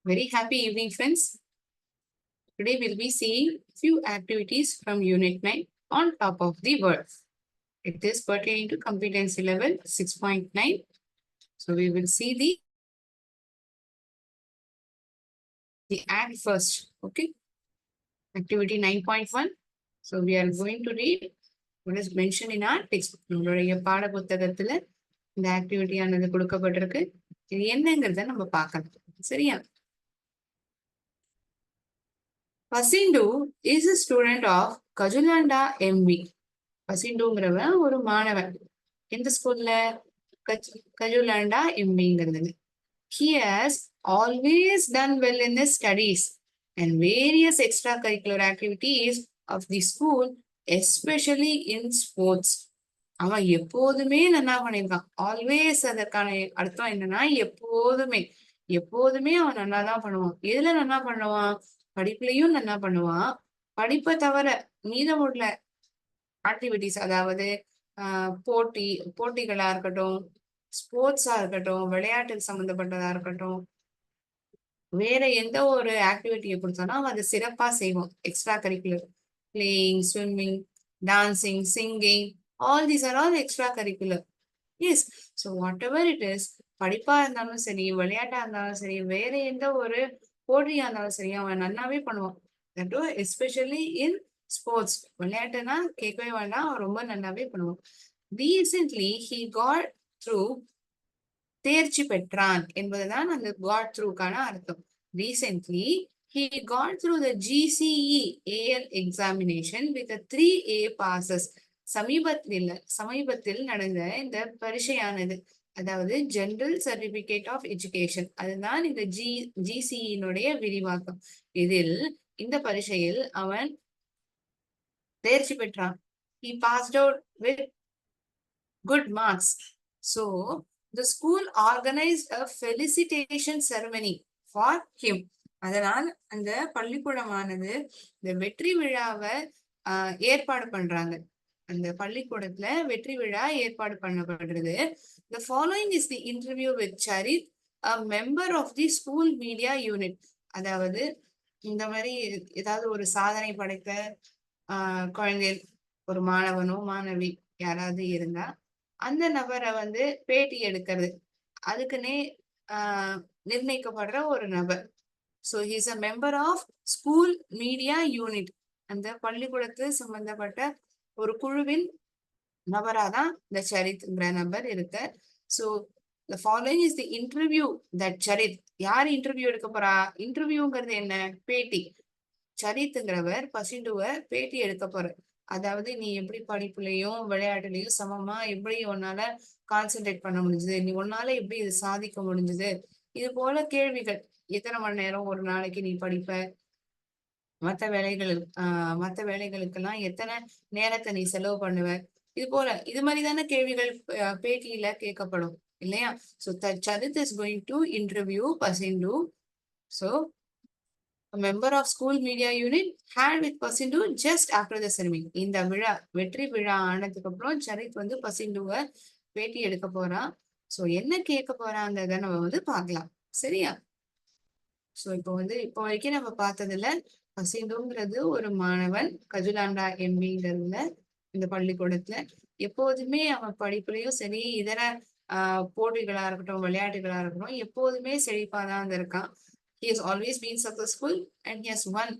Very happy evening, friends. Today we'll be seeing few activities from Unit 9 on top of the world. It is pertaining to competency level 6.9. So we will see the act first. Okay. Activity 9.1. So we are going to read what is mentioned in our textbook. நம்மளுடைய பாட புத்தகத்துல இந்த activity ஆனது கொடுக்கப்பட்டிருக்கு. இது என்னங்கிறத நம்ம பார்க்கலாம். சரியா? Pasindu is a student of Kajulanda MV. பசிண்டுங்கிறவன் ஒரு மாணவன் எந்த ஸ்கூல்ல கஜுலாண்டா எம்பிங்கிறது. He has always done well in his studies and various extracurricular activities of the school, especially in sports. அவன் எப்போதுமே நல்லா பண்ணியிருக்கான். ஆல்வேஸ் அதற்கான அர்த்தம் என்னன்னா எப்போதுமே எப்போதுமே அவன் நல்லா தான் பண்ணுவான். எதுல நல்லா பண்ணுவான்? படிப்புலயும் நல்லா பண்ணுவான். படிப்பை தவிர மீதமுள்ள ஆக்டிவிட்டிஸ், அதாவது போட்டிகளா இருக்கட்டும், ஸ்போர்ட்ஸா இருக்கட்டும், விளையாட்டுக்கு சம்பந்தப்பட்டதா இருக்கட்டும், வேற எந்த ஒரு ஆக்டிவிட்டியை கொடுத்தாலும் அதை சிறப்பா செய்வோம். Extra curricular, playing, swimming, dancing, singing, all these are all extra curricular. Yes, so whatever it is, படிப்பா இருந்தாலும் சரி, விளையாட்டா இருந்தாலும் சரி, வேற எந்த ஒரு போட்டியா இருந்தாலும் சரி, அவன் நல்லாவே பண்ணுவான். Especially in sports. விளையாட்டுனா கேட்கவே வேண்டாம், அவன் ரொம்ப நல்லாவே பண்ணுவான். ரீசென்ட்லி ஹி காட் த்ரூ, தேர்ச்சி பெற்றான் என்பதுதான் அந்த காட் த்ரூக்கான அர்த்தம். Recently he got through the GCE AL examination with a 3A passes. சமீபத்தில் நடந்த இந்த பரீட்சையானது, அதாவது ஜெனரல் சர்டிபிகேட் ஆஃப் எஜுகேஷன், அதுதான் இந்த GCE விரிவாக்கம். இதில் இந்த பரீட்சையில் அவன் தேர்ச்சி பெற்றான். He passed out with good marks. So the school organized a felicitation ceremony for him. அதனால் அந்த பள்ளிக்கூடமானது இந்த வெற்றி விழாவை ஏற்பாடு பண்றாங்க. அந்த பள்ளிக்கூடத்துல வெற்றி விழா ஏற்பாடு பண்ணப்படுறது. The following is the interview with Charit, a member of the school media unit. அதாவது இந்த மாதிரி ஏதாவது ஒரு சாதனை படைத்த குழந்தை, ஒரு மாணவனோ மாணவி யாராவது இருந்தா அந்த நபரை பேட்டி எடுக்கிறது, அதுக்குன்னே நிர்ணயிக்கப்படுற ஒரு நபர். So he's a member of school media unit. அந்த பள்ளிக்கூடத்து சம்பந்தப்பட்ட ஒரு குழுவின் நபராதான் இந்த சரித்ங்கிற நபர் இருக்க. So the following is the interview that Charith. யார் இன்டர்வியூ எடுக்க போறா? இன்டர்வியூங்கிறது என்ன? பேட்டி. சரித்ங்கிறவர் பசிண்டுவை பேட்டி எடுக்க போற. அதாவது நீ எப்படி படிப்புலையும் விளையாட்டுலையும் சமமா எப்படி உன்னால கான்சென்ட்ரேட் பண்ண முடிஞ்சது, நீ உன்னால எப்படி இது சாதிக்க முடிஞ்சது, இது போல கேள்விகள். எத்தனை மணி நேரம் ஒரு நாளைக்கு நீ படிப்ப, மற்ற வேலைகளுக்கெல்லாம் எத்தனை நேரத்தை நீ செலவு பண்ணுவ, இது போல இது மாதிரிதான கேள்விகள் பேட்டியில கேட்கப்படும் இல்லையா? So Charit is going to interview Pasindu. So a member of school media unit had with Pasindu just after the ceremony. இந்த விழா வெற்றி விழா ஆனதுக்கு அப்புறம் சரித் பசிண்டுவை பேட்டி எடுக்க போறான். சோ என்ன கேட்க போறாங்கிறத நம்ம பார்க்கலாம். சரியா? சோ இப்போ வரைக்கும் நம்ம பார்த்ததுல பசிண்டுங்கிறது ஒரு மாணவன் கஜுலாண்டா எம்பிங்கிறதுல இந்த பள்ளிக்கூடத்துல எப்போதுமே அவன் படிப்புலயும் சரி, இதர போட்டிகளா இருக்கட்டும், விளையாட்டுகளா இருக்கட்டும், எப்போதுமே செழிப்பாதான் இருக்கான். He has always been successful and he has won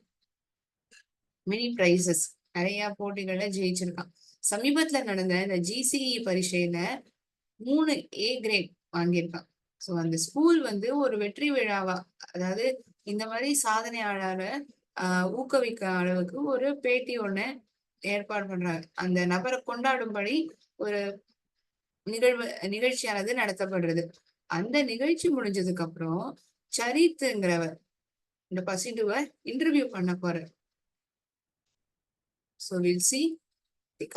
many prizes. நிறைய போட்டிகளை ஜெயிச்சிருக்கான். சமீபத்துல நடந்த இந்த GCE பரீட்சையில 3A கிரேட் வாங்கியிருக்கான். ஸோ அந்த ஸ்கூல் ஒரு வெற்றி விழாவா, அதாவது இந்த மாதிரி சாதனையாளரை ஊக்குவிக்க அளவுக்கு ஒரு பேட்டி ஒண்ணு ஏற்பாடு பண்றாங்க. அந்த நபரை கொண்டாடும்படி ஒரு நிகழ்ச்சியானது நடத்தப்படுறது. அந்த நிகழ்ச்சி முடிஞ்சதுக்கு அப்புறம் சரித்ங்கிறவர் இந்த பசிண்டுவை இன்டர்வியூ பண்ண போற. So we'll see the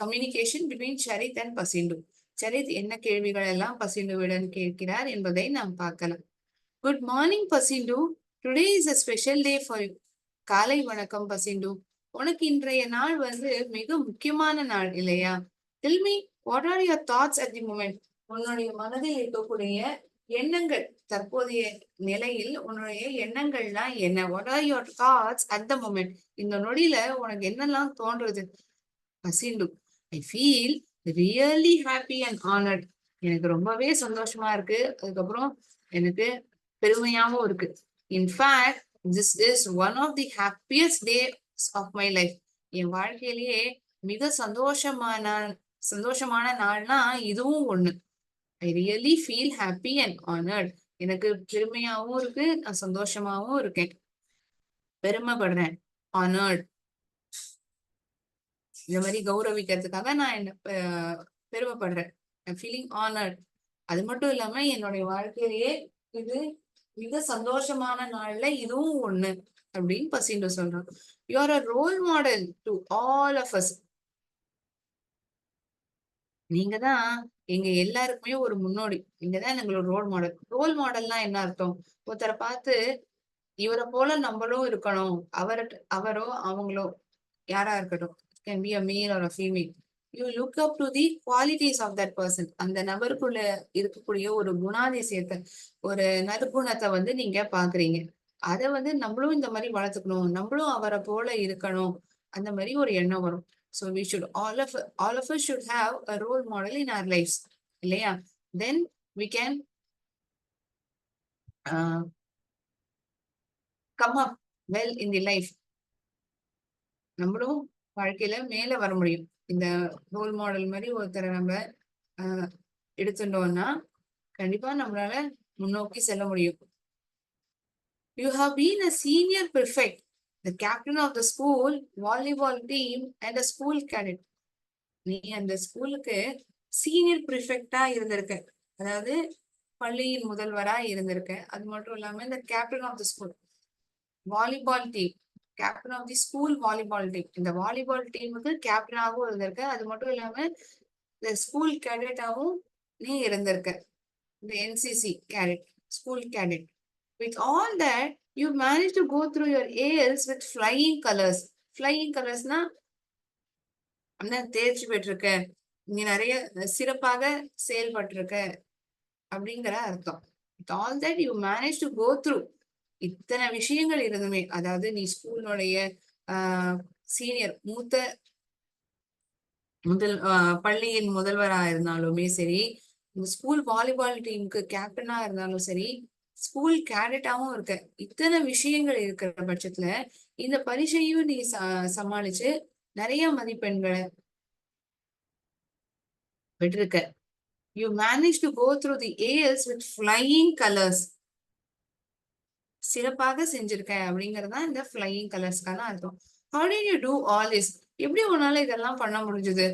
communication between Charit and Pasindu. Charith என்ன கேள்விகள் எல்லாம் பசிண்டுவிடன் கேட்கிறார் என்பதை நாம் பார்க்கலாம். Good morning Pasindu. Today is a special day for you. காலை வணக்கம் பசிண்டு. உனக்கு இன்றைய நாள் மிக முக்கியமான நாள் இல்லையா? Tell me, what are your thoughts at the moment? உன்னுடைய மனதில் இருக்கக்கூடிய எண்ணங்கள் தற்போதைய நிலையில் உன்னுடைய எண்ணங்கள்லாம் என்ன? What are your thoughts at the moment? இந்த நொடியில உனக்கு என்னெல்லாம் தோன்றுது? Pasindu, I feel really happy and honoured. எனக்கு ரொம்பவே சந்தோஷமா இருக்கு. அதுக்கப்புறம் எனக்கு பெருமையாவும் இருக்கு. In fact this is one of the happiest days of my life. என் வாழ்க்கையிலேயே மிக சந்தோஷமான நாள்னா இதுவும் ஒண்ணு. I really feel happy and honoured. எனக்கு பெருமையாவும் இருக்கு, நான் சந்தோஷமாவும் இருக்கேன், பெருமைப்படுறேன். ஆனர்ட், இந்த மாதிரி கௌரவிக்கிறதுக்காக நான் என்ன பெருமைப்படுறேன். Feeling honoured. அது மட்டும் இல்லாம என்னுடைய வாழ்க்கையிலேயே இது மிக சந்தோஷமான நாள்ல இதுவும் ஒண்ணு அப்படின்னு பசிண்டு சொல்றான். You are a role model to all of us. நீங்க தான் எங்க எல்லாருக்குமே ஒரு முன்னோடி. நீங்க தான் எங்களோட ரோல் மாடல். ரோல் மாடல்னா என்ன அர்த்தம்? ஒருத்தரை பார்த்து இவரை போல நம்மளும் இருக்கணும். அவரோ அவங்களோ யாரா இருக்கட்டும். Can be a male or a female. You look up to the qualities of that person. அந்த நபருக்குள்ள இருக்கக்கூடிய ஒரு குணாதிசயத்தை, ஒரு நற்குணத்தை வந்து நீங்க பாக்குறீங்க. அத வந்து நம்மளும் இந்த மாதிரி வளர்த்துக்கணும். நம்மளும் அவரை போல இருக்கணும். அந்த மாதிரி ஒரு எண்ணம் வரும். So we should all of us should have a role model in our lives. இல்லையா? Then we can come up well in the life. நம்மளும் வாழ்க்கையில மேல வர முடியும். இந்த ரோல் மாடல் மாதிரி ஒருத்தரை நம்ம ஆஹ் எடுத்துட்டோம்னா கண்டிப்பா நம்மளால முன்னோக்கி செல்ல முடியும். You have been a senior prefect, the captain of the school volleyball team and a school cadet. நீ அந்த ஸ்கூலுக்கு சீனியர் பிரிஃபெக்டா இருந்திருக்க. அதாவது பள்ளியின் முதல்வரா இருந்திருக்க. அது மட்டும் இல்லாம இந்த captain of the school volleyball team, captain of the school volleyball team, இந்த வாலிபால் டீமுக்கு கேப்டனாகவும் இருந்திருக்க. அது மட்டும் இல்லாம இந்த ஸ்கூல் கேடட்டாவும் நீ இருந்திருக்க. இந்த NCC cadet, school cadet. With all that you manage to go through your ALs with flying colours. Flying கலர்ஸ்னா தேர்ச்சி பெற்றிருக்க, நீ நிறைய சிறப்பாக செயல்பட்டிருக்க அப்படிங்கிற அர்த்தம். With all that you manage to go through. இத்தனை விஷயங்கள் இருந்துமே, அதாவது நீ ஸ்கூலுடைய சீனியர் பள்ளியின் முதல்வரா இருந்தாலுமே சரி, இந்த ஸ்கூல் வாலிபால் டீமுக்கு கேப்டனா இருந்தாலும் சரி, ஸ்கூல் கேடட்டாவும் இருக்க. இத்தனை விஷயங்கள் இருக்கிற பட்சத்துல இந்த பரீட்சையும் நீ சமாளிச்சு நிறைய மதிப்பெண்களை பெற்றிருக்க. You manage to go through the ALs with flying colours. சிறப்பாக செஞ்சிருக்க அப்படிங்கறதுதான் இந்த ஃபிளையிங் கலர்ஸ்க்கான அர்த்தம். How did you do all this? எப்படி உன்னால இதெல்லாம் பண்ண முடிஞ்சது?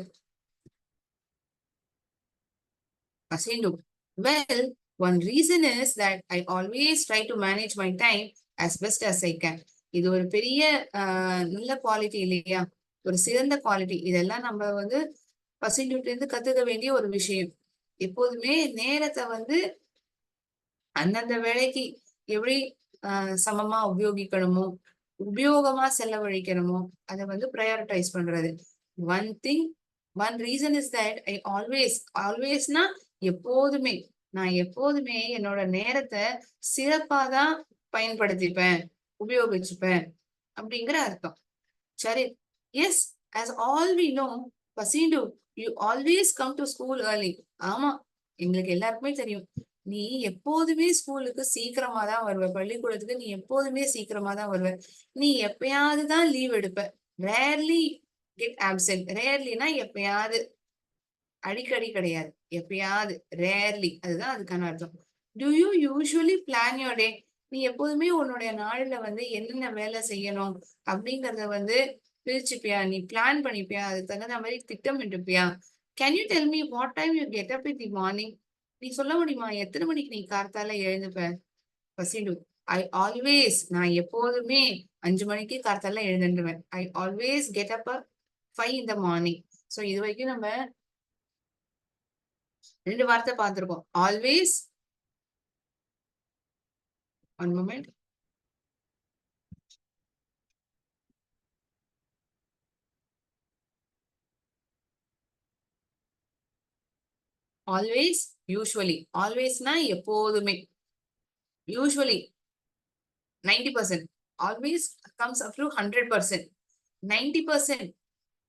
Asindu. Well, one reason is that I always try to manage my time as best as I can. இது ஒரு பெரிய நல்ல குவாலிட்டி இல்லையா? ஒரு சிறந்த குவாலிட்டி. இதெல்லாம் நம்ம வந்து பசிண்டுட்டு இருந்து கத்துக்க வேண்டிய ஒரு விஷயம். எப்போதுமே நேரத்தை வந்து அந்தந்த வேலைக்கு எப்படி சமமா உபயோகிக்கணுமோ, உபயோகமா செலவழிக்கணுமோ அதை வந்து ப்ரையாரிட்டைஸ் பண்றது. One thing, one reason is that I ஆல்வேஸ்னா எப்போதுமே, நான் எப்போதுமே என்னோட நேரத்தை சிறப்பா தான் பயன்படுத்திப்பேன், உபயோகிச்சுப்பேன் அப்படிங்கிற அர்த்தம். சரி. Yes, as all we know, Pasindu, you always come to school early. ஆமா, எங்களுக்கு எல்லாருக்குமே தெரியும். நீ எப்போதுமே ஸ்கூலுக்கு சீக்கிரமா தான் வருவ. பள்ளிக்கூடத்துக்கு நீ எப்போதுமே சீக்கிரமா தான் வருவ. நீ எப்பயாவது தான் லீவ் எடுப்ப. Rarely get absent. ரேர்லினா எப்பயாவது, அடிக்கடி கிடையாது. எப்பயாவது, ரேர்லி, அதுதான் அதுக்கான அர்த்தம். To you usually plan your டே? நீ எப்போதுமே உன்னுடைய நாள்ல வந்து என்னென்ன வேலை செய்யணும் அப்படிங்கறத வந்து பிரிச்சுப்பியா? நீ பிளான் பண்ணிப்பியா? அதுக்கு தகுந்த மாதிரி திட்டமிட்டுப்பியா? Can you tell me what time you get up in the morning? நீ சொல்ல முடியுமா எத்தனை மணிக்கு நீ கார்த்தால எழுந்துப்ப? பசிடு. நான் எப்போதுமே 5 மணிக்கு கார்த்தால எழுந்துடுவேன். I always get up 5 in the morning. So இது வரைக்கும் நம்ம 2 வார்த்தை பார்த்திருக்கோம். Always, one moment. Always, usually. ஆல்வேஸ்னா எப்போதுமே. Usually 90%. Always comes up to 100%. 90%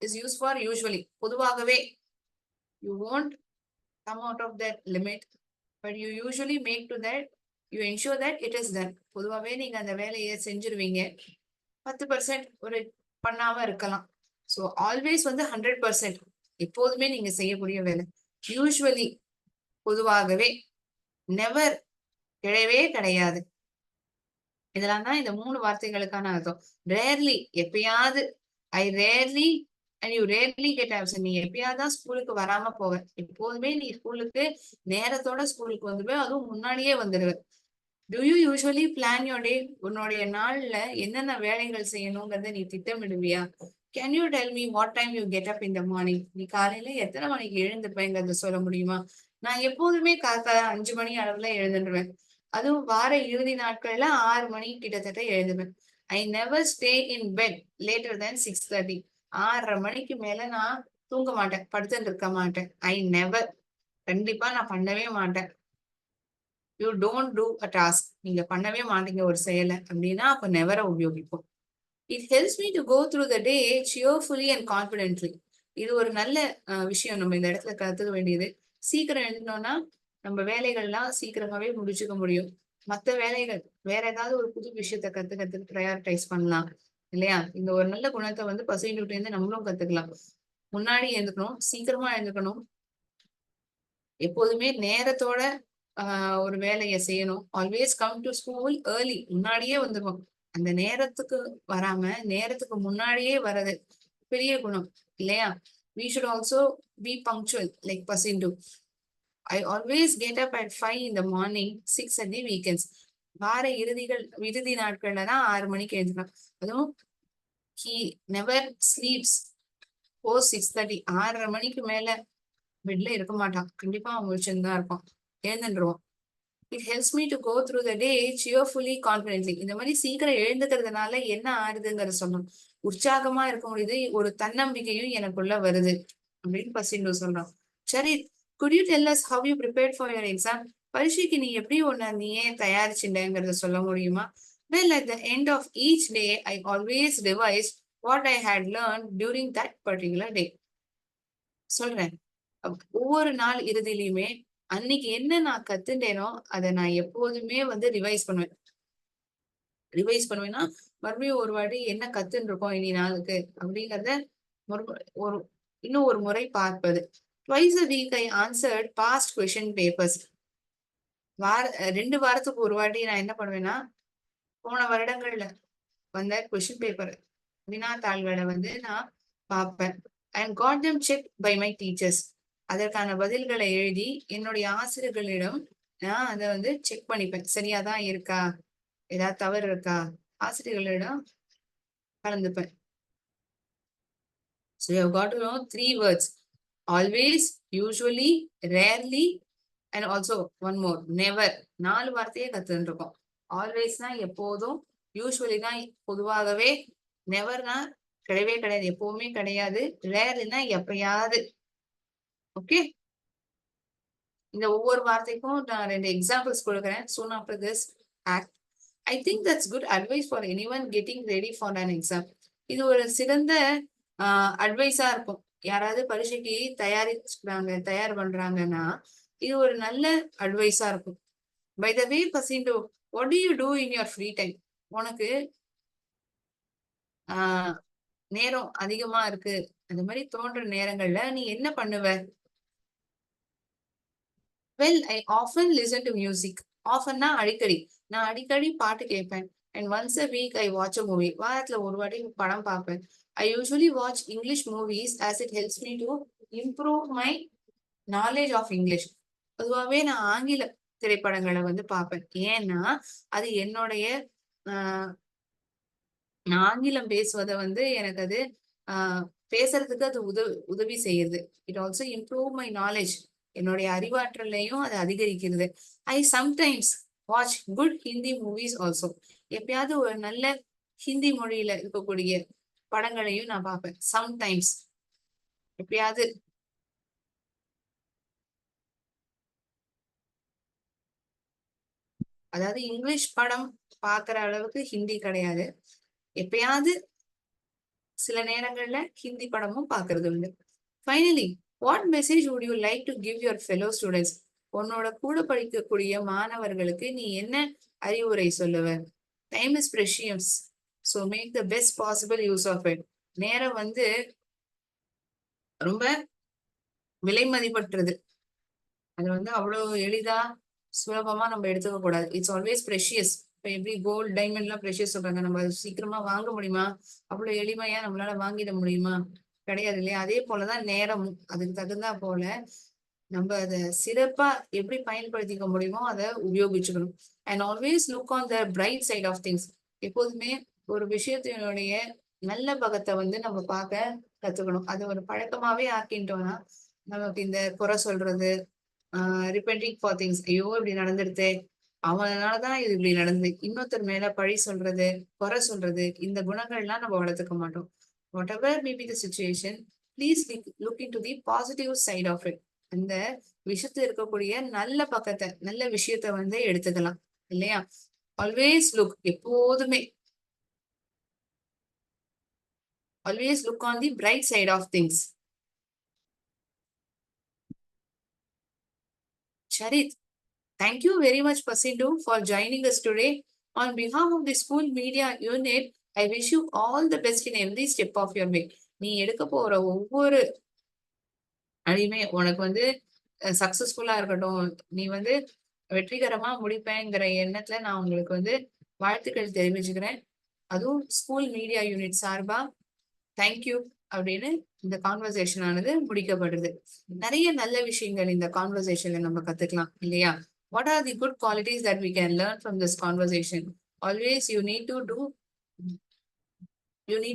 is use for usually. பொதுவாகவே. You won't come out of that limit, but you usually make to that, you ensure that it is done. பொதுவாகவே நீங்க அந்த வேலையை செஞ்சிருவீங்க. 10% ஒரு பண்ணாம இருக்கலாம். ஸோ ஆல்வேஸ் வந்து 100% எப்போதுமே நீங்க செய்யக்கூடிய வேலை. யூஸ்வலி பொதுவாகவே. நெவர் கிடையவே கிடையாது. இதெல்லாம் தான் இந்த 3 வார்த்தைகளுக்கான அர்த்தம். ரேர்லி எப்பயாவது. I rarely and you rarely get absent. நீ எப்பயாவது தான் ஸ்கூலுக்கு வராம போவ. எப்போதுமே நீ ஸ்கூலுக்கு நேரத்தோட ஸ்கூலுக்கு வந்துடுவ. அதுவும் முன்னாடியே வந்துடுவ. Do you usually plan your day? உன்னுடைய நாள்ல என்னென்ன வேலைகள் செய்யணுங்கிறத நீ திட்டமிடுவியா? Can you tell me what time you get up in the morning? நீ காலையில எத்தனை மணிக்கு எழுந்துப்பேங்கிறத சொல்ல முடியுமா? நான் எப்போதுமே காத்தால 5 மணி அளவுல எழுந்துடுவேன். அதுவும் வார இறுதி நாட்கள்ல 6 மணி கிட்டத்தட்ட எழுதுவேன். I never stay in bed later than 6:30. 6:30 மணிக்கு மேல நான் தூங்க மாட்டேன். படுத்துட்டு இருக்க மாட்டேன். I never. கண்டிப்பா நான் பண்ணவே மாட்டேன். You don't do a task. நீங்க பண்ணவே மாட்டீங்க ஒரு செயலை அப்படின்னா அப்ப நெவரை உபயோகிப்போம். It helps me to go through the day cheerfully and confidently. இது ஒரு நல்ல விஷயம் நம்ம இந்த இடத்துல கத்துக்க வேண்டியது. சீக்கிரம் எழுந்தோம்னா நம்ம வேலைகள்லாம் சீக்கிரமாவே முடிச்சுக்க முடியும். மத்த வேலைகள் வேற ஏதாவது ஒரு புது விஷயத்த கத்துக்கிறதுக்கு ப்ரையாரிட்டைஸ் பண்ணலாம் இல்லையா? இந்த ஒரு நல்ல குணத்தை வந்து பசங்கள்கிட்ட இருந்து நம்மளும் கத்துக்கலாம். முன்னாடி எழுந்துக்கணும், சீக்கிரமா எழுந்துக்கணும். எப்போதுமே நேரத்தோட ஒரு வேலையை செய்யணும். Always come to school early. முன்னாடியே வந்துருவோம். அந்த நேரத்துக்கு வராம நேரத்துக்கு முன்னாடியே வர்றது பெரிய குணம் இல்லையா? we should also be punctual like Pasindu. I always get up at 5 in the morning, 6 at the weekends. வார இறுதி நாட்கள்ல தான் 6 மணிக்கு எழுந்துக்கலாம். அதுவும் he never sleeps post 6:30. 6:30 மணிக்கு மேல பெட்ல இருக்க மாட்டான். கண்டிப்பா அவன் முழிச்சுன்னு தான் இருப்பான். எழுந்துருவான். It helps me to go through the day cheerfully confidently. இந்த மாதிரி சீக்கிரம் எழுந்துக்கிறதுனால என்ன ஆகுதுங்கிறத சொல்லணும். உற்சாகமா இருக்க முடியுது. ஒரு தன்னம்பிக்கையும் எனக்குள்ள வருது அப்படின்னு பசின்னு சொல்றான். சரி, good you tell us how you prepared for your exam? பரீட்சைக்கு நீ எப்படி நீயே தயாரிச்சுட்டேங்கிறத சொல்ல முடியுமா? Well, at the end of each day, I always revise what I had learned during that particular day. சொல்றேன். ஒவ்வொரு நாள் இறுதியிலுமே அன்னைக்கு என்ன நான் கத்துட்டேனோ அதை நான் எப்போதுமே வந்து ரிவைஸ் பண்ணுவேன். ரிவைஸ் பண்ணுவேன்னா மறுபடியும் ஒரு வாட்டி என்ன கத்துன்னு இருக்கோம் இனி நாளுக்கு அப்படிங்கறத ஒரு இன்னும் ஒரு முறை பார்ப்பது. Twice a week I answered past question papers. 2 வாரத்துக்கு ஒரு வாட்டி நான் என்ன பண்ணுவேன்னா போன வருடங்கள்ல வந்த கொஸ்டின் பேப்பர் வினாத்தாள்களை வந்து நான் பார்ப்பேன். And got them check by my teachers. அதற்கான பதில்களை எழுதி என்னுடைய ஆசிரியர்களிடம் நான் அதை வந்து செக் பண்ணிப்பேன். சரியாதான் இருக்கா, ஏதாவது தவறு இருக்கா, ஆசிரியர்களிடம் கலந்துப்பேன். So you have got to know 3 words. Always, usually, rarely, and also one more, never. 4 வார்த்தையே கத்துட்டு இருக்கோம். ஆல்வேஸ்னா எப்போதும், யூஸ்வலினா பொதுவாகவே, நெவர்னா கிடையவே கிடையாது, எப்பவுமே கிடையாது, ரேர்னா எப்பயாவது. ஓகே, இந்த ஒவ்வொரு வார்த்தைக்கும் நான் 2 எக்ஸாம்பிள்ஸ் கொடுக்குறேன். soon after this act. I think that's good advice for anyone getting ready for an exam. இது ஒரு சிறந்த அட்வைஸா இருக்கும். யாராவது பரீட்சைக்கு தயார் பண்றாங்கன்னா இது ஒரு நல்ல அட்வைஸா இருக்கும். பை த வே பசிண்டோ, what do you do in your free time? உனக்கு நேரம் அதிகமா இருக்கு அந்த மாதிரி தோன்ற நேரங்கள்ல நீ என்ன பண்ணுவ? Well, I often listen to music. ஆஃபன்னா அடிக்கடி. நான் அடிக்கடி பாட்டு கேட்பேன். And once a week I watch a movie. வாரத்துல ஒரு வாட்டி படம் பார்ப்பேன். I usually watch English movies as it helps me to improve my knowledge of English. பொதுவாகவே நான் ஆங்கில திரைப்படங்களை வந்து பார்ப்பேன். ஏன்னா அது என்னுடைய நான் ஆங்கிலம் பேசுவதை வந்து எனக்கு அது பேசுறதுக்கு அது உதவி செய்யுது. It also improve my knowledge. என்னுடைய அறிவாற்றலையும் அது அதிகரிக்கிறது. ஐ sometimes watch good Hindi movies also. எப்பயாவது ஒரு நல்ல ஹிந்தி மொழியில இருக்கக்கூடிய படங்களையும் நான் பார்ப்பேன். சம்டைம்ஸ், எப்பயாவது. அதாவது இங்கிலீஷ் படம் பாக்குற அளவுக்கு ஹிந்தி கிடையாது. எப்பயாவது சில நேரங்கள்ல ஹிந்தி படமும் பாக்குறது உண்டு. Finally, what message would you like to give your fellow students? உன்னோட கூட படிக்கக்கூடிய மாணவர்களுக்கு நீ என்ன அறிவுரை சொல்லுவ? Time is precious, so make the best possible use of it. நேரம் வந்து ரொம்ப விலை மதிப்பற்றது. அது வந்து அவ்வளவு எளிதா சுலபமா நம்ம எடுத்துக்க கூடாது. It's always precious. இப்ப எப்படி கோல்டு டைமண்ட் எல்லாம் ப்ரெஷியஸ் சொல்றாங்க, நம்ம அது சீக்கிரமா வாங்க முடியுமா? அவ்வளவு எளிமையா நம்மளால வாங்கிட முடியுமா? கிடையாது இல்லையா? அதே போலதான் நேரமும். அதுக்கு தகுந்தா போல நம்ம அதை சிறப்பா எப்படி பயன்படுத்திக்க முடியுமோ அதை உபயோகிச்சுக்கணும். And always look on the bright side of things. எப்போதுமே ஒரு விஷயத்தினுடைய நல்ல பக்கத்தை வந்து நம்ம பார்க்க கத்துக்கணும். அது ஒரு பழக்கமாவே ஆக்கிட்டோம்னா நமக்கு இந்த குறை சொல்றது, ரிப்பெண்டிங் ஃபார் திங்ஸ், ஐயோ இப்படி நடந்துடுதே, அவனாலதான் இது இப்படி நடந்தது, இன்னொருத்தர் மேல பழி சொல்றது, குறை சொல்றது, இந்த குணங்கள்லாம் நம்ம வளர்த்துக்க மாட்டோம். Whatever may be the situation, please look into the positive side of it. அந்த விஷயத்துல இருக்கக்கூடிய நல்ல பக்கத்தை, நல்ல விஷயத்த வந்து எடுத்துக்கலாம் இல்லையா? ஆல்வேஸ் லுக், எப்போதுமே always look on the bright side of things. Charit, thank you very much, Pasindu, for joining us today. On behalf of the school media unit, I wish you all the best in every step of your way. நீ எடுக்க போற ஒவ்வொரு அடியுமே உனக்கு வந்து சக்சஸ்ஃபுல்லா இருக்கட்டும். நீ வந்து வெற்றிகரமா முடிப்பேங்கிற எண்ணத்துல நான் உங்களுக்கு வந்து வாழ்த்துக்கள் தெரிவிச்சுக்கிறேன். அதுவும் ஸ்கூல் மீடியா யூனிட் சார்பா தேங்க்யூ அப்படின்னு இந்த கான்வர்சேஷன் ஆனது முடிக்கப்படுது. நிறைய நல்ல விஷயங்கள் இந்த கான்வர்சேஷன்ல நம்ம கத்துக்கலாம் இல்லையா? What are the good qualities that we can learn from this conversation? Always you need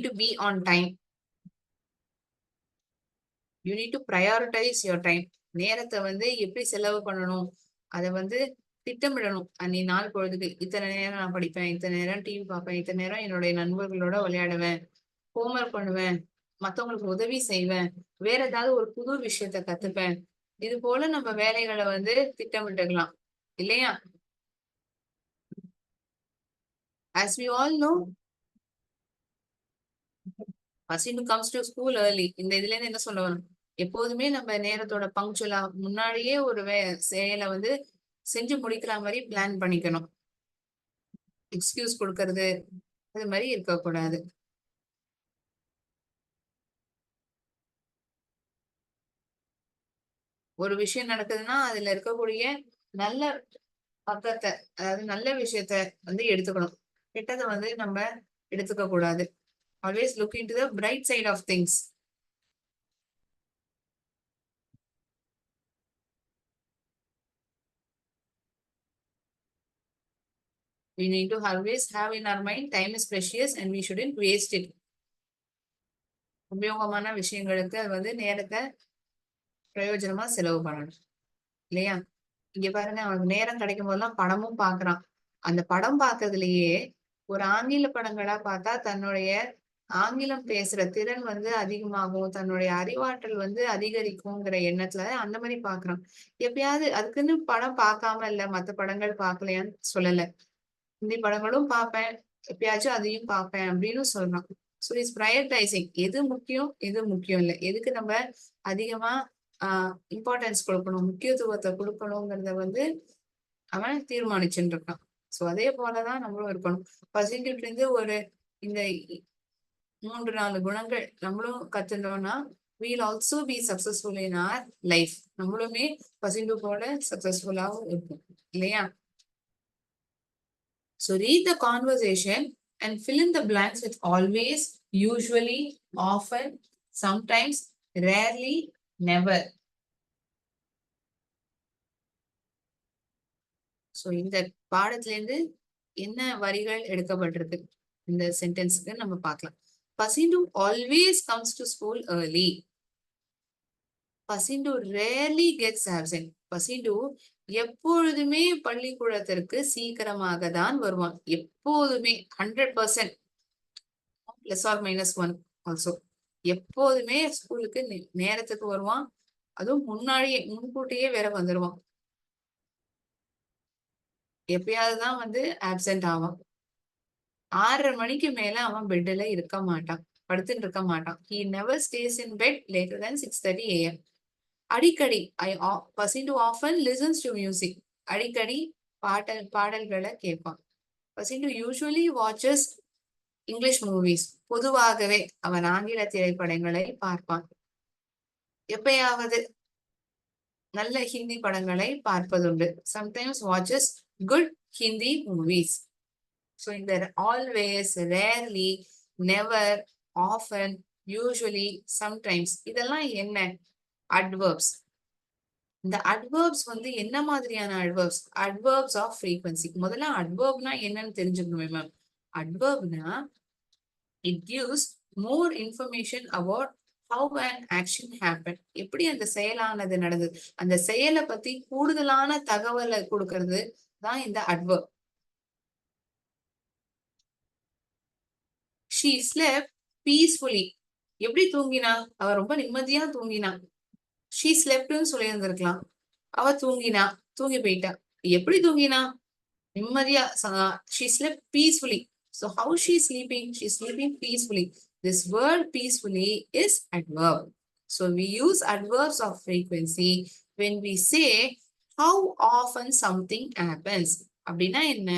to be on time. You need to prioritise your time. நேரத்தை வந்து எப்படி செலவு பண்ணணும், அதை வந்து திட்டமிடணும். நீ நாள் பொழுதுக்கு இத்தனை நேரம் நான் படிப்பேன், இத்தனை நேரம் டிவி பார்ப்பேன், இத்தனை நேரம் என்னுடைய நண்பர்களோட விளையாடுவேன், ஹோம்ஒர்க் பண்ணுவேன், மத்தவங்களுக்கு உதவி செய்வேன், வேற ஏதாவது ஒரு புது விஷயத்த கத்துப்பேன். இது போல நம்ம வேலைகளை வந்து திட்டமிட்டுக்கலாம் இல்லையா? As we all know, Pasindu comes to school early. இந்த இதுல இருந்து என்ன சொல்ல வரும்? எப்போதுமே நம்ம நேரத்தோட பங்க்சுவலா முன்னாடியே ஒரு செயலை வந்து செஞ்சு முடிக்கிற மாதிரி பிளான் பண்ணிக்கணும். எக்ஸ்கியூஸ் கொடுக்கறது அது மாதிரி இருக்கக்கூடாது. ஒரு விஷயம் நடக்குதுன்னா அதுல இருக்கக்கூடிய நல்ல பக்கத்தை, அதாவது நல்ல விஷயத்த வந்து எடுத்துக்கணும். கெட்டதை வந்து நம்ம எடுத்துக்க கூடாது. Always look into the bright side of things. We need to always have in our mind time is precious and we shouldn't waste it. உபயோகமான விஷயங்களுக்கு அது வந்து நேரத்தை பிரயோஜனமா செலவு பண்ணணும் இல்லையா? இங்க பாருங்க, அவனுக்கு நேரம் கிடைக்கும் போதெல்லாம் படமும் பாக்குறான். அந்த படம் பாக்குறதுலயே ஒரு ஆங்கில படங்களா பார்த்தா தன்னுடைய ஆங்கிலம் பேசுற திறன் வந்து அதிகமாகும், தன்னுடைய அறிவாற்றல் வந்து அதிகரிக்குங்கிற எண்ணத்துல அந்த மாதிரி பாக்குறான். எப்பயாவது அதுக்குன்னு படம் பார்க்காம இல்ல, மத்த படங்கள் பார்க்கலையான்னு சொல்லல. ஹிந்தி படங்களும் பார்ப்பேன், எப்பயாச்சும் அதையும் பார்ப்பேன் அப்படின்னு சொல்றான். So is prioritising. எது முக்கியம், எது முக்கியம் இல்லை, எதுக்கு நம்ம அதிகமா இம்பார்ட்டன்ஸ் கொடுக்கணும், முக்கியத்துவத்தை கொடுக்கணுங்கிறத வந்து அவன் தீர்மானிச்சுட்டு இருக்கான். ஸோ அதே போலதான் நம்மளும் இருக்கணும். பசிக்கிட்டு இருந்து ஒரு இந்த 3-4 குணங்கள் நம்மளும் கத்துட்டோம்னா we'll also be successful in our life. நம்மளுமே பசிண்டு போல சக்சஸ்ஃபுல்லாவும் இருக்கும் இல்லையா? So read the conversation and fill in the blanks with always, usually, often, sometimes, rarely, never. So இந்த பாடத்துல இருந்து என்ன வரிகள் எடுக்கப்பட்டிருக்கு இந்த சென்டென்ஸ்க்கு நம்ம பார்க்கலாம். Pasindu always comes to school early. Pasindu rarely gets absent. Pasindu எப்பொழுதுமே பள்ளிக்கூடத்திற்கு சீக்கிரமாக தான் வருவான். எப்போதுமே 100%, +or-1 ஆல்சோ. எப்போதுமே ஸ்கூலுக்கு நேரத்துக்கு வருவான். அதுவும் முன்கூட்டியே வேற வந்துருவான். எப்பயாவது தான் வந்து ஆப்சென்ட் ஆவான். 6:30 மணிக்கு மேல அவன் பெட்ல இருக்க மாட்டான். படுத்துட்டு இருக்க மாட்டான். He never stays in bed later than 6:30 AM. அடிக்கடி பசிண்டு often listens to music. அடிக்கடி பாடல்களை கேட்பான். Pasindu usually watches English movies. பொதுவாகவே அவன் ஆங்கில திரைப்படங்களை பார்ப்பான். எப்பயாவது நல்ல ஹிந்தி படங்களை பார்ப்பதுண்டு. Sometimes watches good Hindi movies. So இந்த always, rarely, never, often, usually, sometimes இதெல்லாம் என்ன? அட்வர்ப்ஸ். இந்த அட்வர்ப்ஸ் வந்து என்ன மாதிரியான அட்வர்ப்ஸ்? Adverbs of frequency. முதல்ல அட்வர்ப்னா என்னன்னு தெரிஞ்சுக்கணுமே மேம். அட்வர்ப்னா it gives more information about how an action happen. எப்படி அந்த செயலானது நடந்தது, அந்த செயலை பத்தி கூடுதலான தகவலை கொடுக்கறது தான் இந்த அட்வர்ப். She slept peacefully. எப்படி தூங்கினா? அவ ரொம்ப நிம்மதியா தூங்கினா. ஷீ ஸ்லெப்ட்னு சொல்லியிருந்திருக்கலாம். அவ தூங்கினா, தூங்கி போயிட்டா. எப்படி தூங்கினா? நிம்மதியா. She slept peacefully. So how she is sleeping? She is sleeping peacefully. This word peacefully is adverb. So we use adverbs of frequency when we say how often something happens. அப்படின்னா என்ன?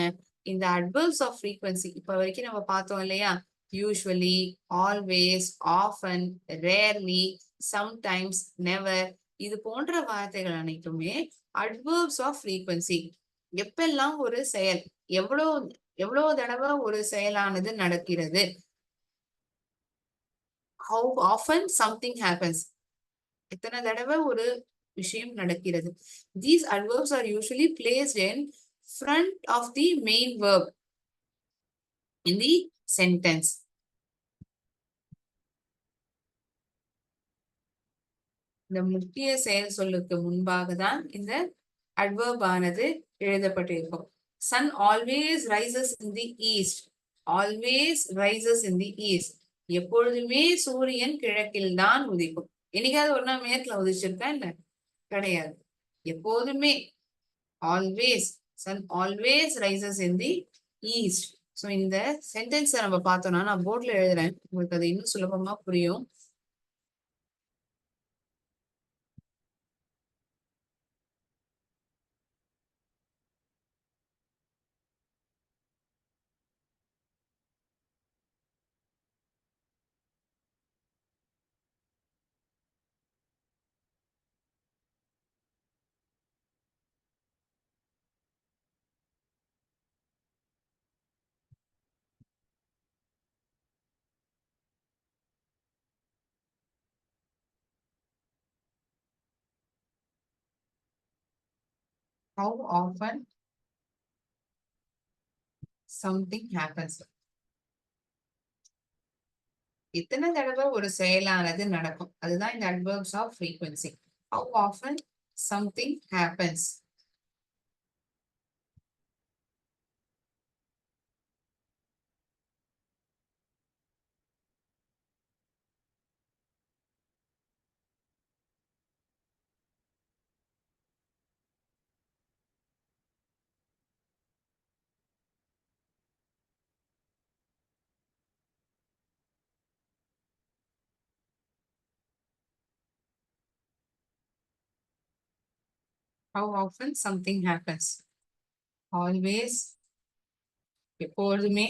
இந்த adverbs of frequency இப்ப வரைக்கும் நம்ம பார்த்தோம் இல்லையா? Usually, always, often, rarely, sometimes, never. இது போன்ற வார்த்தைகள் அனைத்துமே adverbs of frequency. எப்பெல்லாம் ஒரு செயல், எவ்வளவு எவ்வளவு தடவை ஒரு செயலானது நடக்கிறது. How often something happens. எத்தனை தடவை ஒரு விஷயம் நடக்கிறது. These adverbs are usually placed in front of the main verb in the sentence. இந்த முக்கிய செயல் சொல்லுக்கு முன்பாக தான் இந்த அட்வர்ப் ஆனது எழுதப்பட்டிருக்கும். Sun always rises in the east. Always rises in the east. எப்பொழுதுமே சூரியன் கிழக்கில் தான் உதிக்கும். என்னைக்காவது ஒரு நாள் மேற்குல உதிச்சிருக்கா? இல்ல, கிடையாது. எப்போதுமே always, sun always rises in the east. So இந்த சென்டென்ஸை நம்ம பார்த்தோம்னா, நான் போர்ட்ல எழுதுறேன், உங்களுக்கு அது இன்னும் சுலபமா புரியும். How often something happens. எத்தனை தடவை ஒரு செயலானது நடக்கும், அதுதான் இந்த adverbs of frequency. How often something happens. How often something happens. Always, எப்பொழுதுமே,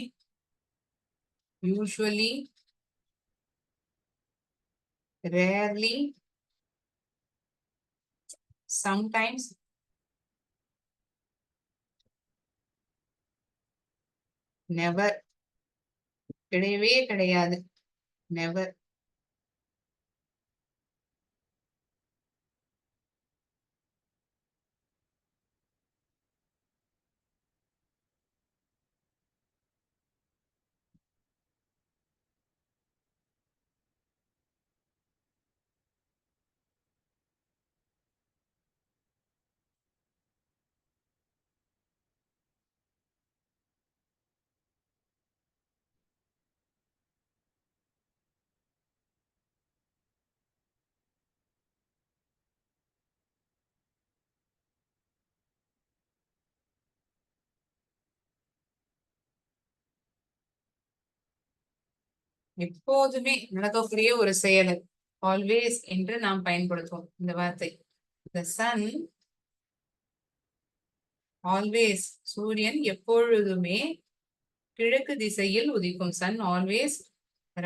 usually, rarely, sometimes, never. கிடையவே கிடையாது. Never. எப்போதுமே நடக்கக்கூடிய ஒரு செயல் ஆல்வேஸ் என்று நாம் பயன்படுத்துவோம் இந்த வார்த்தை. The sun ஆல்வேஸ், சூரியன் எப்பொழுதுமே கிழக்கு திசையில் உதிக்கும். Sun always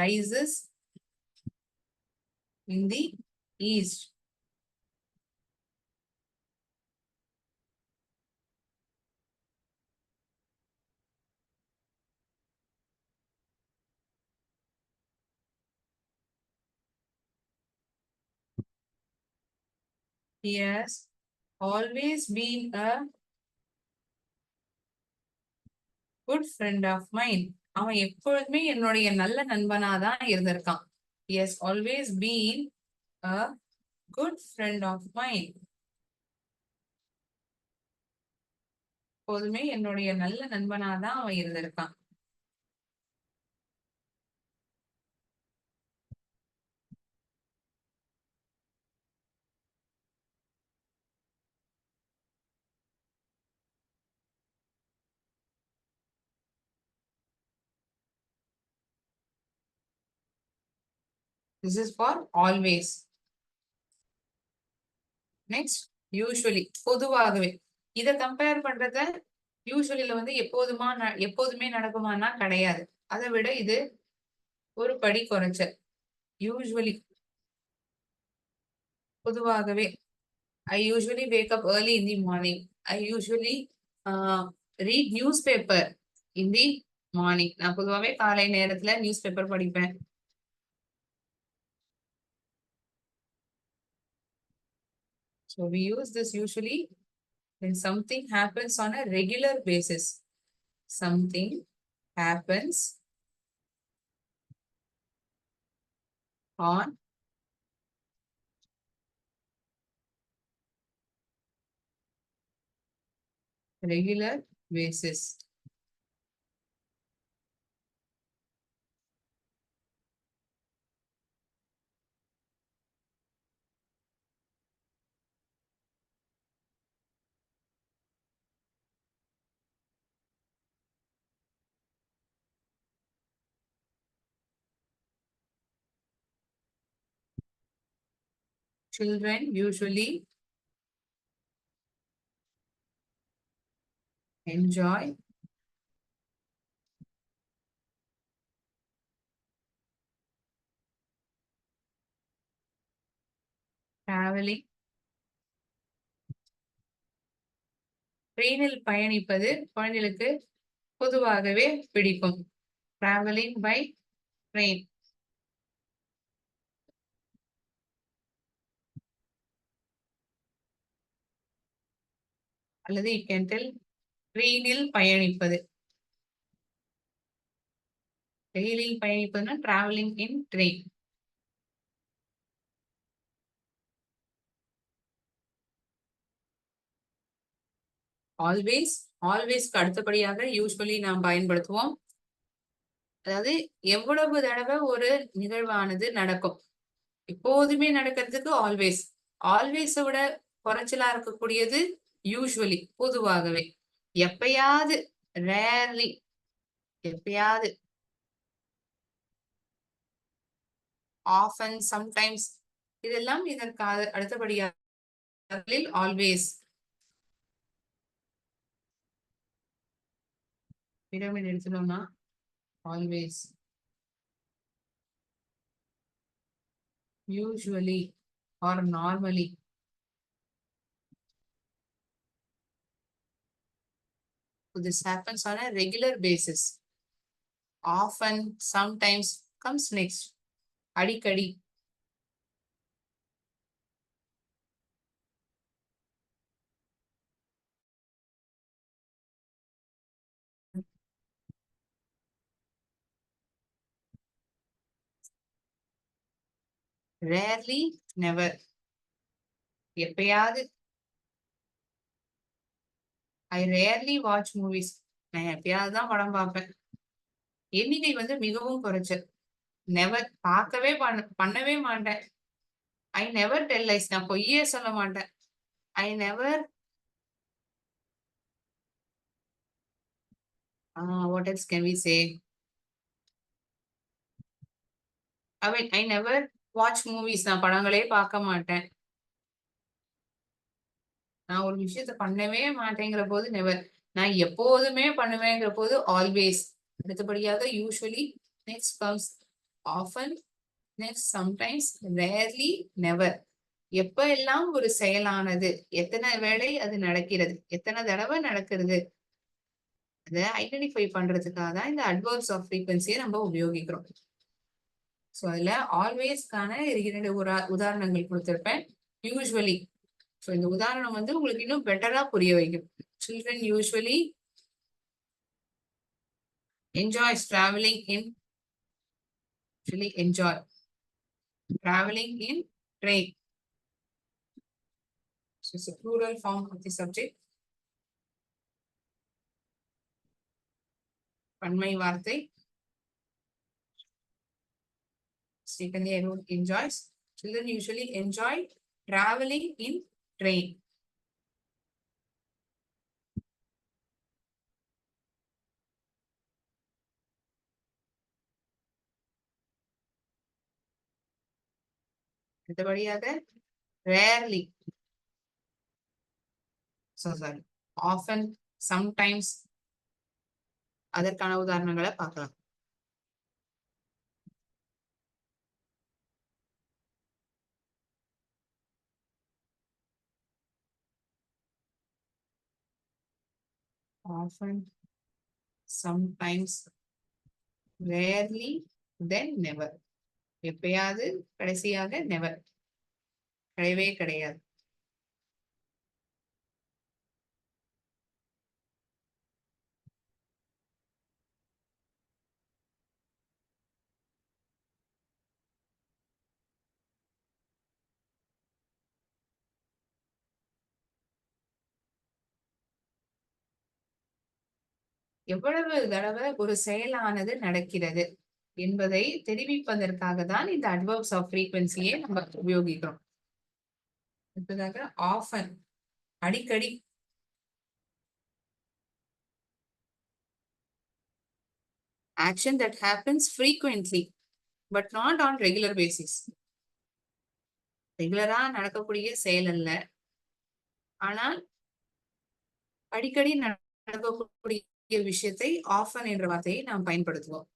rises in the east. He has always been a good friend of mine. அவன் எப்பொழுதுமே என்னுடைய நல்ல நண்பனாதான் இருந்திருக்கான். He has always been a good friend of mine. எப்போதுமே என்னுடைய நல்ல நண்பனாதான் அவன் இருந்திருக்கான். This is for always. Next usually, பொதுவாகவே. இத கம்பேர் பண்றத யூஸ்வலில வந்து எப்போதுமே நடக்குமானா கிடையாது. அதை விட இது ஒரு படி குறைச்சல். யூஸ்வலி, பொதுவாகவே. I usually wake up early in the morning. I usually read newspaper in the morning. நான் பொதுவாகவே காலை நேரத்துல நியூஸ் பேப்பர் படிப்பேன். So we use this usually when something happens on a regular basis. Something happens on regular basis. Children usually enjoy traveling. ட்ரெயினில் பயணிப்பது குழந்தைகளுக்கு பொதுவாகவே பிடிக்கும். Traveling by train. அல்லது you can tell ட்ரெயினில் பயணிப்பது. ரயிலில் பயணிப்பதுன்னா traveling in train. ஆல்வேஸ், ஆல்வேஸ்க்கு அடுத்தபடியாக usually நாம் பயன்படுத்துவோம். அதாவது எவ்வளவு தடவை ஒரு நிகழ்வானது நடக்கும். எப்போதுமே நடக்கிறதுக்கு ஆல்வேஸ். ஆல்வேஸை விட குறைச்சலா இருக்கக்கூடியது யூஸ்வலி, பொதுவாகவே. எப்பயாவது, ரேர்லி, எப்பயாவது, ஆஃபன், சம்டைம்ஸ், இதெல்லாம் இதற்கு அடுத்தபடியாக ஆல்வேஸ். பிரமிட் எடுத்துட்டோம்னா always, usually or normally. So this happens on a regular basis. Often, sometimes comes next. அடிக்கடி. Rarely, never. எப்பயாவது. I rarely watch movies. நான் எப்பயாவது தான் படம் பார்ப்பேன். எண்ணிக்கை வந்து மிகவும் குறைச்சல். நெவர், பார்க்கவே பண்ணவே மாட்டேன். ஐ நெவர் டெல் லைஸ், நான் பொய்யே சொல்ல மாட்டேன். I never, what else can we say? I never watch movies. நான் படங்களே பார்க்க மாட்டேன். நான் ஒரு விஷயத்த பண்ணவே மாட்டேங்கிற போது நெவர். நான் எப்போதுமே பண்ணுவேங்கிற போது ஆல்வேஸ். அடுத்தபடியாக usually, next comes often, next sometimes, rarely, never. எப்ப எல்லாம் ஒரு செயலானது, எத்தனை வேளை அது நடக்கிறது, எத்தனை தடவை நடக்கிறது, அத ஐடென்டிஃபை பண்றதுக்காக தான் இந்த அட்வர்ப்ஸ் ஆஃப் ஃப்ரீக்வென்சியை நம்ம உபயோகிக்கிறோம். ஸோ அதுல ஆல்வேஸ்க்கான 2 உதாரணங்கள் கொடுத்திருப்பேன். யூசுவலி. ஸோ இந்த உதாரணம் வந்து உங்களுக்கு இன்னும் பெட்டரா புரிய வைக்கும். Children usually enjoys traveling in train. So it's a plural form of the subject. பன்மை வார்த்தை. Secondly, I wrote enjoys. Children usually enjoy traveling in train. அடுத்தபடியாக rarely. So sorry. Often, sometimes. அதற்கான உதாரணங்களை பார்க்கலாம். Often, sometimes, rarely, then never. எப்பயாவது, கடைசியாக never. கிடையவே கிடையாது. எவ்வளவு தடவை ஒரு செயலானது நடக்கிறது என்பதை தெரிவிப்பதற்காக தான் இந்த அட்வர்ப்ஸ் ஆஃப் ஃப்ரீக்வென்சியை நம்ம உபயோகிக்கிறோம். இப்பதாக ஆஃபன், அடிக்கடி. Action that happens frequently but not on regular basis. ரெகுலரா நடக்கக்கூடிய செயல் அல்ல, ஆனால் அடிக்கடி நடக்கக்கூடிய விஷயத்தை ஆஃபன் என்ற வார்த்தையை நாம் பயன்படுத்துவோம்.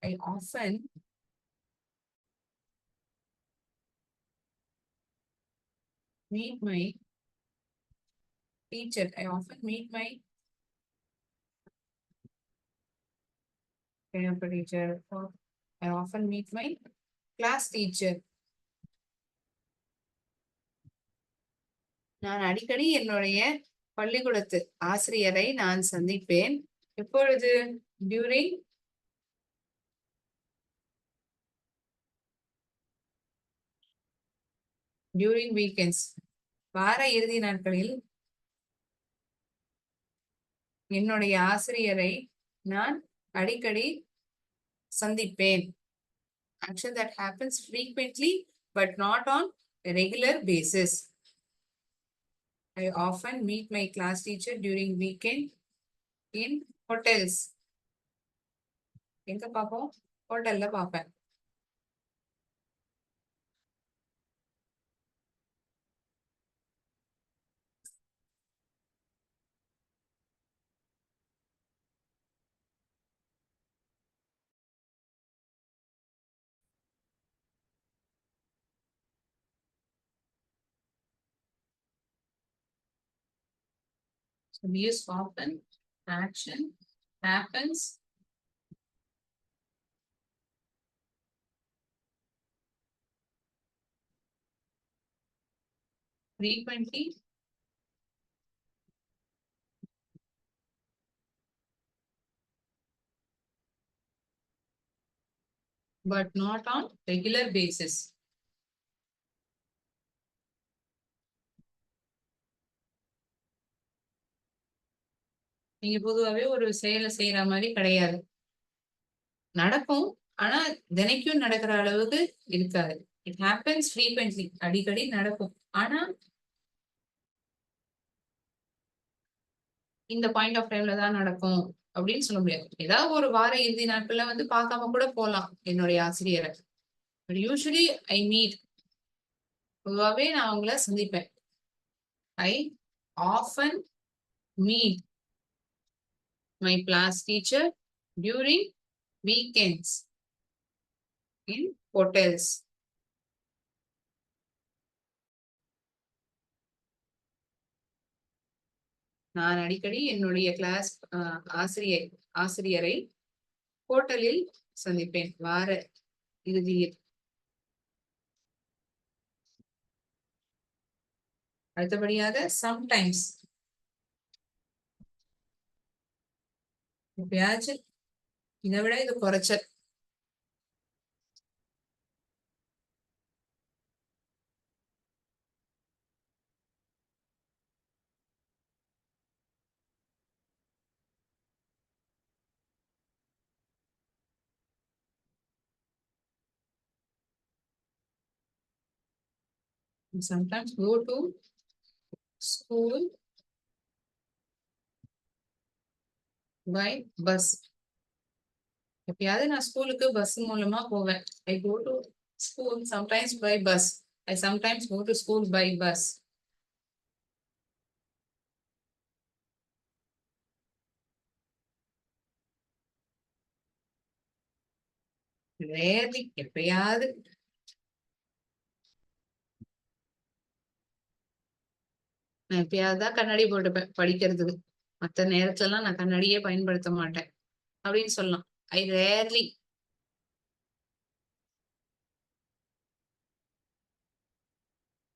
I often meet my teacher. I often meet my teacher. I often meet my class teacher. நான் அடிக்கடி என்னுடைய பள்ளிக்கூடத்து ஆசிரியரை நான் சந்திப்பேன். எப்பொழுது? During weekends. வார இறுதி நாட்களில் என்னுடைய ஆசிரியரை நான் அடிக்கடி சந்திப்பேன். Action that happens frequently but not on a regular basis. I often meet my class teacher during weekend in hotels. எங்க பாப்போம்? ஹோட்டல்ல பாப்பேன். So we use often, action, happens, frequently, but not on regular basis. நீங்க பொதுவாகவே ஒரு செயலை செய்யற மாதிரி கிடையாது. நடக்கும், ஆனா தினைக்கும் நடக்கிற அளவுக்கு இருக்காது. இட் ஹேப்பன்ஸ் ஃப்ரீக்வென்ட்லி, அடிக்கடி நடக்கும், ஆனா இந்த பாயிண்ட் ஆஃப் டைம்ல தான் நடக்கும் அப்படின்னு சொல்ல முடியாது. ஏதாவது ஒரு வார இறுதி நாட்கள்ல வந்து பார்க்காம கூட போலாம் என்னுடைய ஆசிரியரை. பட் யூசுவலி ஐ மீட், பொதுவாவே நான் அவங்கள சந்திப்பேன். I often meet my class teacher during weekends in hotels. நான் அடிக்கடி என்னுடைய கிளாஸ் ஆசிரியரை ஹோட்டலில் சந்திப்பேன் வார இறுதியில். அடுத்தபடியாக சம்டைம்ஸ், எப்பயாச்சும். இதை விட இது குறைச்சல். Sometimes go to school by bus. எப்பயாவது நான் ஸ்கூலுக்கு பஸ் மூலமா போவேன். I go to school sometimes by bus. I sometimes go to school by bus. Rarely, எப்பயாவது. நான் எப்பயாவது தான் கண்ணாடி போட்டுப்பேன் படிக்கிறதுக்கு. மத்த நேரத்துலலாம் நான் கண்ணாடியே பயன்படுத்த மாட்டேன் அப்படின்னு சொல்லலாம். ஐ ரேர்லி.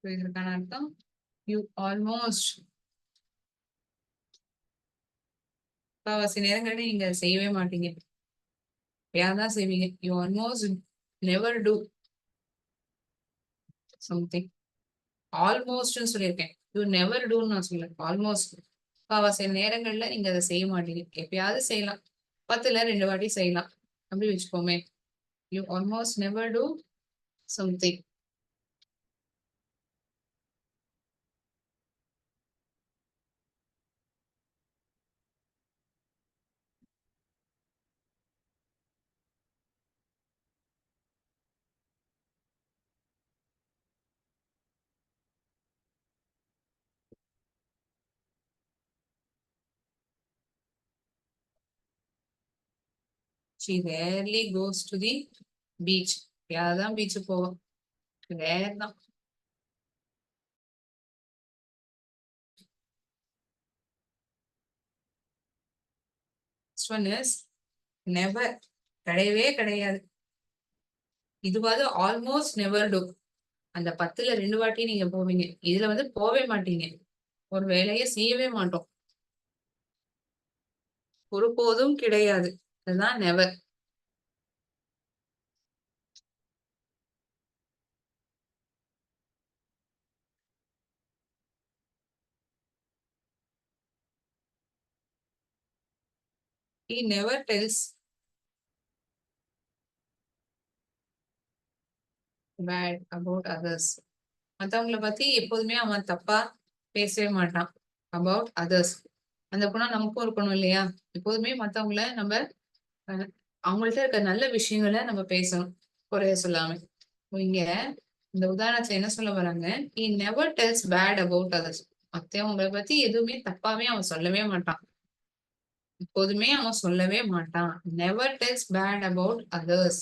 இதற்கான அர்த்தம் யூ ஆல்மோஸ்ட். முக்காவாசி நேரங்களில் நீங்க செய்யவே மாட்டீங்க. எப்பயாவது செய்வீங்க. You almost never do something. ஆல்மோஸ்ட்னு சொல்லியிருக்கேன். யூ நெவர் டூன்னு நான் சொல்ல. ஆல்மோஸ்ட். முக்காவாசி நேரங்கள்ல நீங்க அதை செய்ய மாட்டீங்க. எப்பயாவது செய்யலாம். 10ல 2 வாட்டி செய்யலாம். அப்படி வச்சுக்கோமே. You almost never do something. She rarely goes to the beach. யாதான் பீச் போவோம். ரேர் தான். Next one is never. கிடையவே கிடையாது. இதுவாது ஆல்மோஸ்ட் நெவர் டூ. அந்த 10ல 2 வாட்டி நீங்க போவீங்க. இதுல வந்து போவே மாட்டீங்க. ஒரு வேலையை செய்யவே மாட்டோம். ஒருபோதும் கிடையாது. அதுதான் never. He never tells bad about others. மத்தவங்கள பத்தி எப்போதுமே அவன் தப்பா பேசவே மாட்டான். About others. அந்த குணம் நமக்கும் இருக்கணும் இல்லையா? எப்போதுமே மத்தவங்கள நம்ம அவங்கள்ட்ட இருக்க நல்ல விஷயங்கள நம்ம பேசணும். குறைய சொல்லாம. இங்க இந்த உதாரணத்துல என்ன சொல்ல வராங்க? he never tells bad about others. மத்தவங்கள பத்தி எதுவுமே தப்பாவே அவன் சொல்லவே மாட்டான். எப்போதுமே அவன் சொல்லவே மாட்டான். never tells bad about others.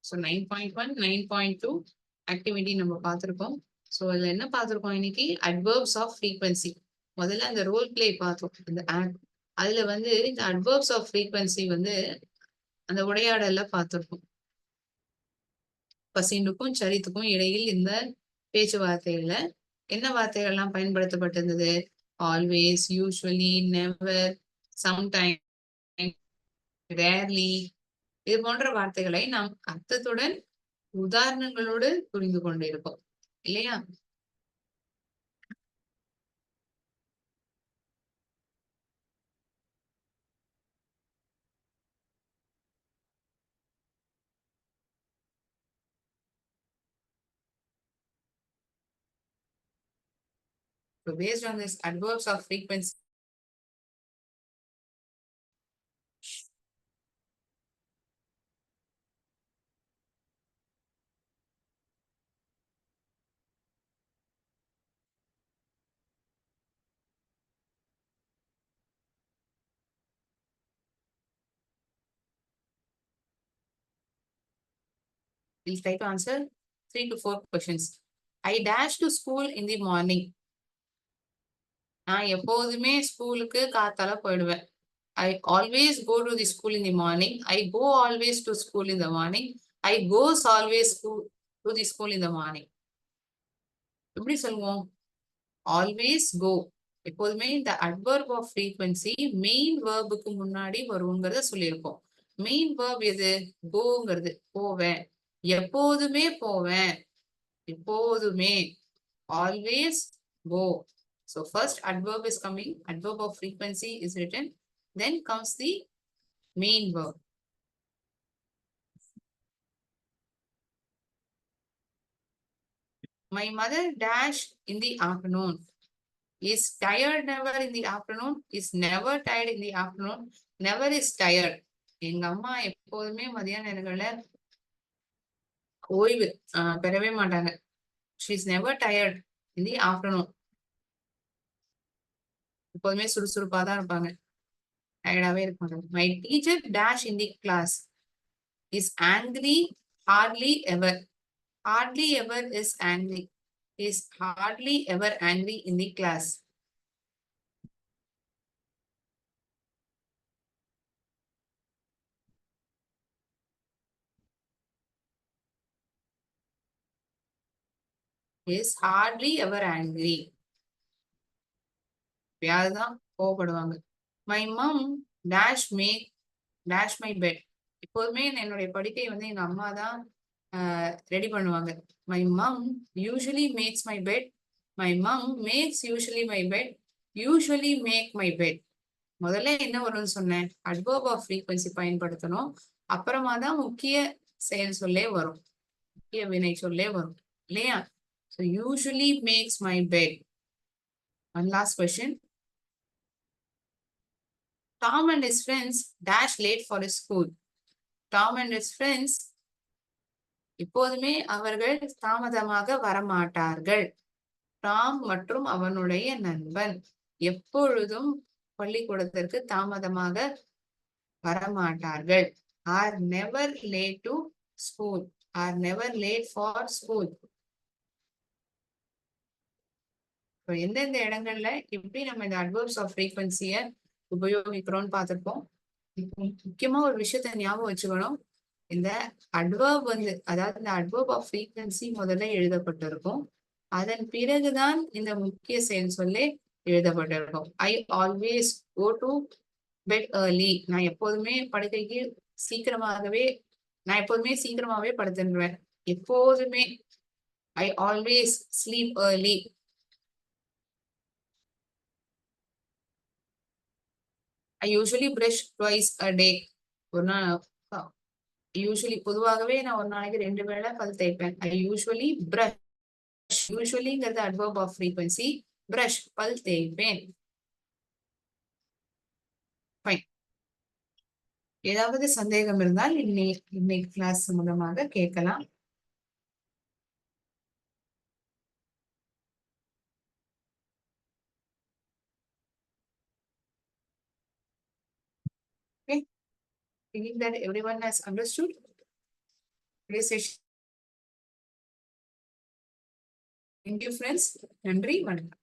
So 9.1, 9.2 activity நம்ம பார்த்துருக்கோம். ஸோ இதுல என்ன பார்த்துருக்கோம் இன்னைக்கு? Adverbs of frequency. முதல்ல அந்த ரோல் பிளே பார்த்தோம். அந்த அதுல வந்து இந்த அட்வர்ப்ஸ் ஆஃப் ஃப்ரீக்வன்சி வந்து அந்த உரையாடல்ல பார்த்துருக்கோம். பசிண்டுக்கும் சரித்துக்கும் இடையில் இந்த பேச்சுவார்த்தைகள்ல என்ன வார்த்தைகள்லாம் பயன்படுத்தப்பட்டிருந்தது? Always, usually, never, sometime, rarely, இது போன்ற வார்த்தைகளை நாம் அர்த்தத்துடன் உதாரணங்களோடு புரிந்து கொண்டிருக்கோம் இல்லையா? So based on this adverbs of frequency, we'll try to answer 3 to 4 questions. I dash to school in the morning. நான் எப்போதுமே ஸ்கூலுக்கு காத்தால போயிடுவேன். I always go to the school in the morning. I go always to school in the morning. I goes always to the school in the morning. எப்படி சொல்லுவோம்? Always go. எப்போதுமே இந்த adverb of frequency main வேர்புக்கு முன்னாடி வருங்கிறத சொல்லியிருக்கோம். Main verb எது? கோங்கிறது. போவேன். எப்போதுமே போவேன். எப்போதுமே. Always go. So first adverb is coming. Adverb of frequency is written. Then comes the main verb. My mother dash in the afternoon. Is tired never in the afternoon? Is never tired in the afternoon? Never is tired. எங்க அம்மா எப்போதுமே மதியான நேரங்கள்ல ஓய்வு பெறவே மாட்டாங்க. She is never tired in the afternoon. எப்போதுமே சுறுசுறுப்பா தான் இருப்பாங்க. டயர்டாவே இருக்க மாட்டாங்க. My teacher dash in the class. Is angry hardly ever. Hardly ever is angry. Is hardly ever angry in the class. Is hardly ever angry. யாருதான் கோவப்படுவாங்க. My mom dash make dash my bed. எப்போதுமே என்னுடைய படுக்கை வந்து எங்க அம்மா தான் ready பண்ணுவாங்க. My mom usually makes my bed. My mom makes usually my bed. Usually make my bed. முதல்ல என்ன வரும்னு சொன்னேன்? adverb of frequency பயன்படுத்தணும். அப்புறமா தான் முக்கிய செயல் சொல்லே வரும். முக்கிய வினை சொல்லே வரும். இல்லையா? So usually makes my bed. One last question. Tom and his friends dash late for his school. Tom and his friends எப்போதுமே அவர்கள் தாமதமாக வரமாட்டார்கள். டாம் மற்றும் அவனுடைய நண்பன் எப்பொழுதும் பள்ளிக்கூடத்திற்கு தாமதமாக வரமாட்டார்கள். Are never late to school. Are never late for school. எந்தெந்த இடங்கள்ல எப்படி நம்ம இந்த அட்வர்ப்ஸ் ஆஃப் ஃப்ரீக்வன்சிய உபயோகிக்கிறோம்னு பார்த்திருப்போம். முக்கியமா ஒரு விஷயத்த ஞாபகம் வச்சுக்கணும். இந்த அட்வர்ப் வந்து அதாவது இந்த அட்வர்ப் ஆஃப் ஃப்ரீக்வன்சி முதல்ல எழுதப்பட்டிருக்கும். அதன் பிறகுதான் இந்த முக்கிய செயல் சொல்லே எழுதப்பட்டிருக்கும். I always go to bed early. நான் எப்போதுமே படுக்கைக்கு நான் எப்போதுமே சீக்கிரமாவே படுத்துடுவேன். எப்போதுமே. I always sleep early. I usually brush twice a day. ஒரு நாள் பொதுவாகவே நான் ஒரு நாளைக்கு 2 வேளை பல் தேய்ப்பேன். I usually brush. usuallyங்கிறது adverb of frequency. brush பல் தேய்ப்பேன். Fine. ஏதாவது சந்தேகம் இருந்தால் இன்னைக்கு கிளாஸ் மூலமாக கேட்கலாம். Okay. Thinking that everyone has understood today's session. Thank you friends. நன்றி, வணக்கம்.